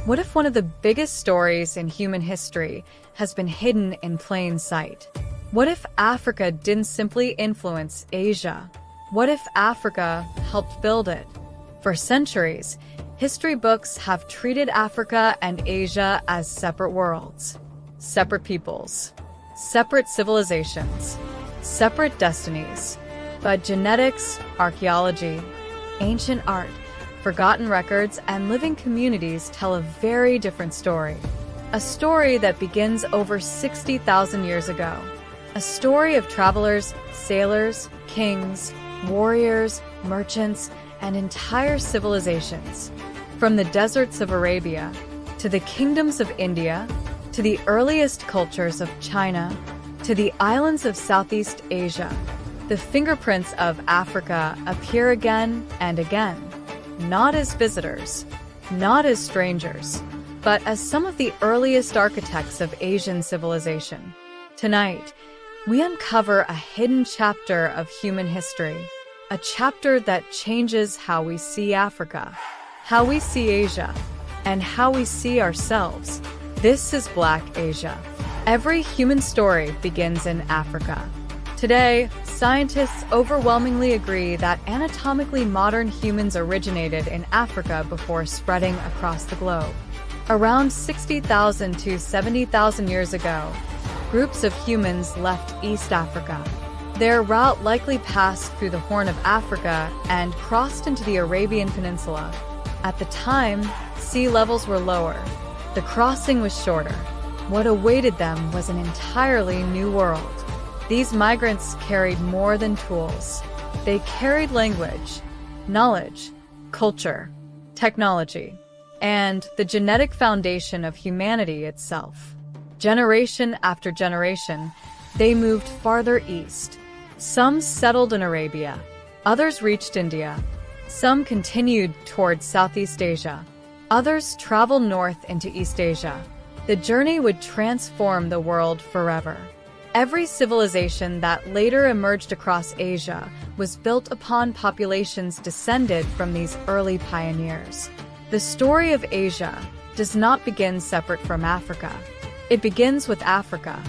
What if one of the biggest stories in human history has been hidden in plain sight? What if Africa didn't simply influence Asia? What if Africa helped build it? For centuries, history books have treated Africa and Asia as separate worlds, separate peoples, separate civilizations, separate destinies. But genetics, archaeology, ancient art, forgotten records, and living communities tell a very different story. A story that begins over 60,000 years ago. A story of travelers, sailors, kings, warriors, merchants, and entire civilizations. From the deserts of Arabia, to the kingdoms of India, to the earliest cultures of China, to the islands of Southeast Asia, the fingerprints of Africa appear again and again. Not as visitors, not as strangers, but as some of the earliest architects of Asian civilization. Tonight, we uncover a hidden chapter of human history, a chapter that changes how we see Africa, how we see Asia, and how we see ourselves. This is Black Asia. Every human story begins in Africa. Today, scientists overwhelmingly agree that anatomically modern humans originated in Africa before spreading across the globe. Around 60,000 to 70,000 years ago, groups of humans left East Africa. Their route likely passed through the Horn of Africa and crossed into the Arabian Peninsula. At the time, sea levels were lower. The crossing was shorter. What awaited them was an entirely new world. These migrants carried more than tools. They carried language, knowledge, culture, technology, and the genetic foundation of humanity itself. Generation after generation, they moved farther east. Some settled in Arabia, others reached India. Some continued toward Southeast Asia. Others traveled north into East Asia. The journey would transform the world forever. Every civilization that later emerged across Asia was built upon populations descended from these early pioneers. The story of Asia does not begin separate from Africa. It begins with Africa.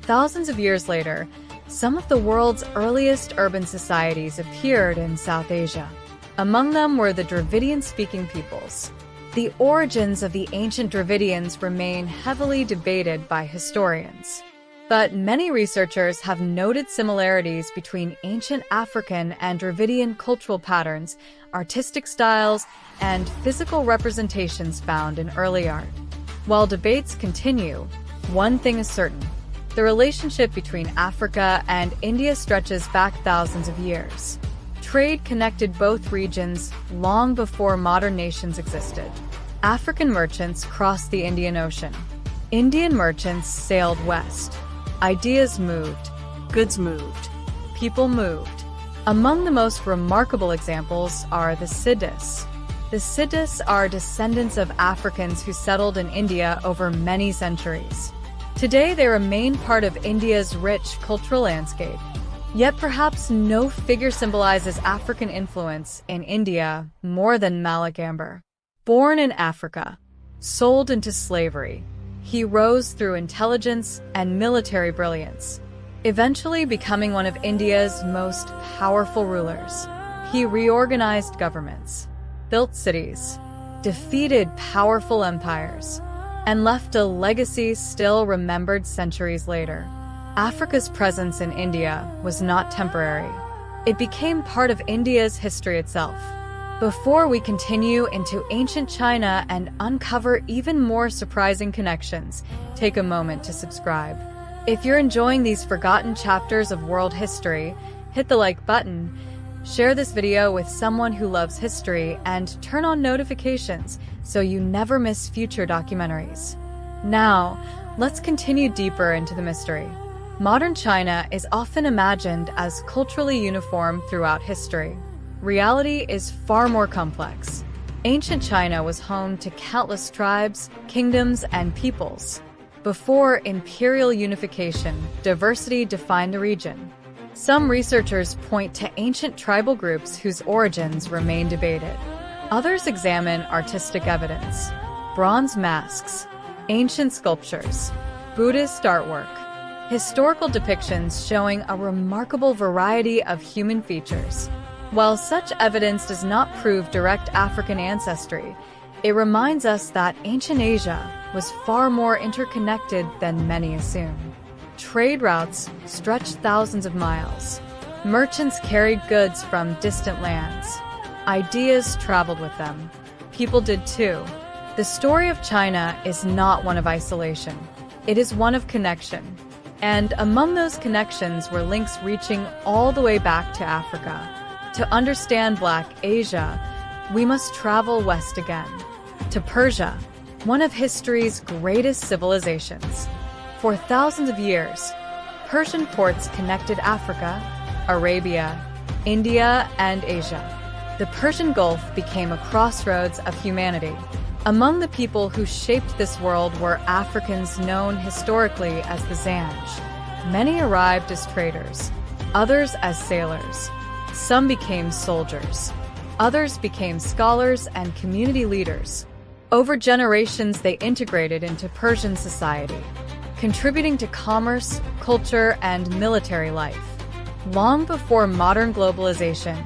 Thousands of years later, some of the world's earliest urban societies appeared in South Asia. Among them were the Dravidian-speaking peoples. The origins of the ancient Dravidians remain heavily debated by historians. But many researchers have noted similarities between ancient African and Dravidian cultural patterns, artistic styles, and physical representations found in early art. While debates continue, one thing is certain. The relationship between Africa and India stretches back thousands of years. Trade connected both regions long before modern nations existed. African merchants crossed the Indian Ocean. Indian merchants sailed west. Ideas moved, goods moved, people moved. Among the most remarkable examples are the Siddhis. The Siddhis are descendants of Africans who settled in India over many centuries. Today they remain part of India's rich cultural landscape. Yet perhaps no figure symbolizes African influence in India more than Malik Ambar. Born in Africa, sold into slavery, he rose through intelligence and military brilliance, eventually becoming one of India's most powerful rulers. He reorganized governments, built cities, defeated powerful empires, and left a legacy still remembered centuries later. Africa's presence in India was not temporary. It became part of India's history itself. Before we continue into ancient China and uncover even more surprising connections, take a moment to subscribe. If you're enjoying these forgotten chapters of world history, hit the like button, share this video with someone who loves history, and turn on notifications so you never miss future documentaries. Now, let's continue deeper into the mystery. Modern China is often imagined as culturally uniform throughout history. Reality is far more complex. Ancient China was home to countless tribes, kingdoms, and peoples. Before imperial unification, diversity defined the region. Some researchers point to ancient tribal groups whose origins remain debated. Others examine artistic evidence. bronze masks, ancient sculptures, Buddhist artwork, historical depictions showing a remarkable variety of human features. While such evidence does not prove direct African ancestry, it reminds us that ancient Asia was far more interconnected than many assume. Trade routes stretched thousands of miles. Merchants carried goods from distant lands. Ideas traveled with them. People did too. The story of China is not one of isolation. It is one of connection. And among those connections were links reaching all the way back to Africa. To understand Black Asia, we must travel west again, to Persia, one of history's greatest civilizations. For thousands of years, Persian ports connected Africa, Arabia, India, and Asia. The Persian Gulf became a crossroads of humanity. Among the people who shaped this world were Africans known historically as the Zanj. Many arrived as traders, others as sailors. Some became soldiers. Others became scholars and community leaders. Over generations, they integrated into Persian society, contributing to commerce, culture, and military life. Long before modern globalization,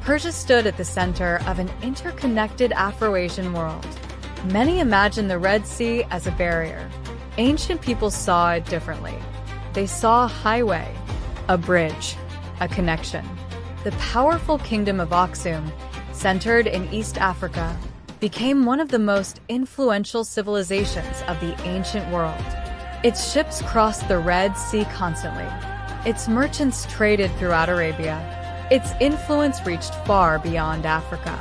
Persia stood at the center of an interconnected Afro-Asian world. Many imagine the Red Sea as a barrier. Ancient people saw it differently. They saw a highway, a bridge, a connection. The powerful kingdom of Axum, centered in East Africa, became one of the most influential civilizations of the ancient world. Its ships crossed the Red Sea constantly. Its merchants traded throughout Arabia. Its influence reached far beyond Africa.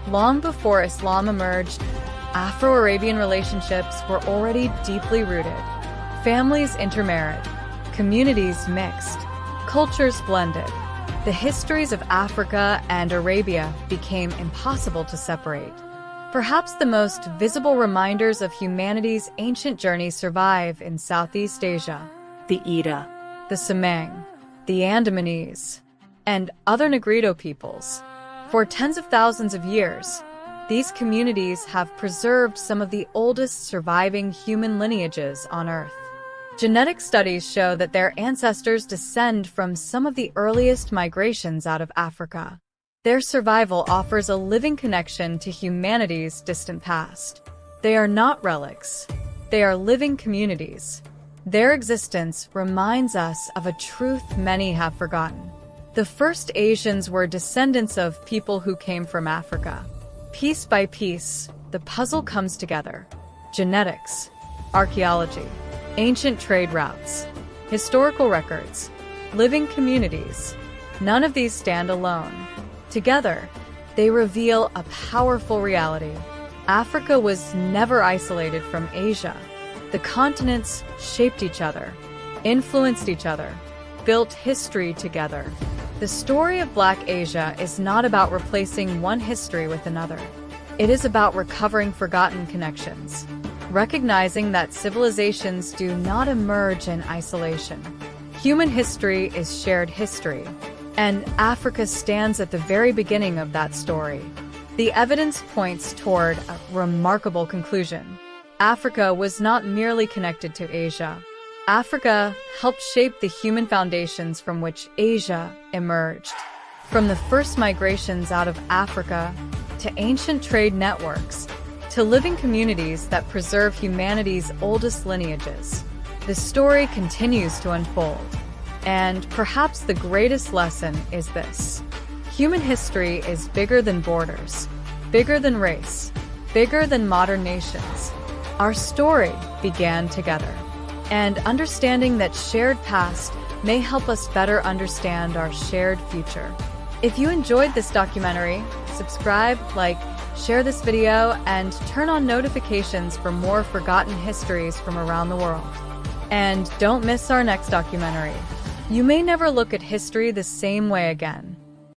Long before Islam emerged, Afro-Arabian relationships were already deeply rooted. Families intermarried, communities mixed, cultures blended. The histories of Africa and Arabia became impossible to separate. Perhaps the most visible reminders of humanity's ancient journey survive in Southeast Asia: the Ida, the Semang, the Andamanese, and other Negrito peoples. For tens of thousands of years, these communities have preserved some of the oldest surviving human lineages on Earth. Genetic studies show that their ancestors descend from some of the earliest migrations out of Africa. Their survival offers a living connection to humanity's distant past. They are not relics. They are living communities. Their existence reminds us of a truth many have forgotten. The first Asians were descendants of people who came from Africa. Piece by piece, the puzzle comes together. Genetics, archaeology, ancient trade routes, historical records, living communities. None of these stand alone. Together, they reveal a powerful reality. Africa was never isolated from Asia. The continents shaped each other, influenced each other, built history together. The story of Black Asia is not about replacing one history with another. It is about recovering forgotten connections, recognizing that civilizations do not emerge in isolation. Human history is shared history, and Africa stands at the very beginning of that story. The evidence points toward a remarkable conclusion. Africa was not merely connected to Asia. Africa helped shape the human foundations from which Asia emerged. From the first migrations out of Africa, to ancient trade networks, to living communities that preserve humanity's oldest lineages, the story continues to unfold. And perhaps the greatest lesson is this: human history is bigger than borders, bigger than race, bigger than modern nations. Our story began together, and understanding that shared past may help us better understand our shared future. If you enjoyed this documentary, subscribe, like, share this video, and turn on notifications for more forgotten histories from around the world. And don't miss our next documentary. You may never look at history the same way again.